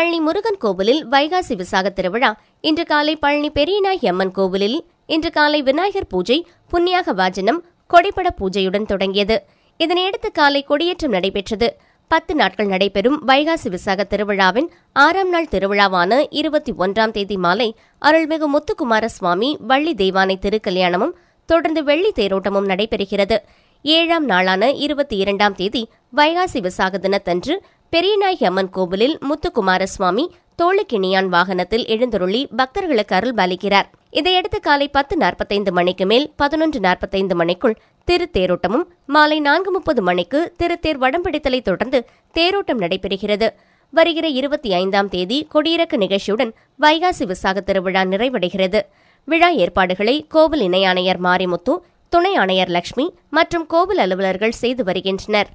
பழனி முருகன் கோவிலில் வைகாசி விசாக திருவிழா இன்று காலை பழனி பெரியநாயகி அம்மன் கோவிலில் இன்று காலை விநாயகர் பூஜை, புண்ணியாக வாஜனம், கொடிப்பட பூஜையுடன் தொடங்கியது. இதனையடுத்து காலை கொடியேற்றம் நடைபெற்றது. 10 நாட்கள் நடைபெறும் வைகாசி விசாக திருவிழாவின் 6ஆம் நாள் திருவிழாவான 21ஆம் தேதி மாலை அருள்மிகு முத்துக்குமார சுவாமி வள்ளி தெய்வானை திருக்கல்யாணமும் தொடர்ந்து வெள்ளி தேரோட்டமும் நடைபெறுகிறது. 7ஆம் நாளான 22ஆம் தேதி வைகாசி விசாக தினத்தன்று பெரியநாயகி அம்மன் கோவிலில் முத்துக்குமார சுவாமி தோளுக்கிணியான் வாகனத்தில் எழுந்தருளி பக்தர்களுக்கு அருள் பாலிக்கிறார். இதையடுத்து காலை 10:45 மணிக்கு மேல் 11:45 மணிக்குள் திருத்தேரோட்டமும், மாலை 4:30 மணிக்கு திருத்தேர் வடம்பிடித்தலை தொடர்ந்து தேரோட்டம் நடைபெறுகிறது. வருகிற 25ஆம் தேதி கொடியிறக்க நிகழ்ச்சியுடன் வைகாசி விசாக திருவிழா நிறைவடைகிறது. விழா ஏற்பாடுகளை கோவில் இணை ஆணையர் மாரிமுத்து, துணை ஆணையர் லட்சுமி மற்றும் கோவில் அலுவலர்கள் செய்து வருகின்றனர்.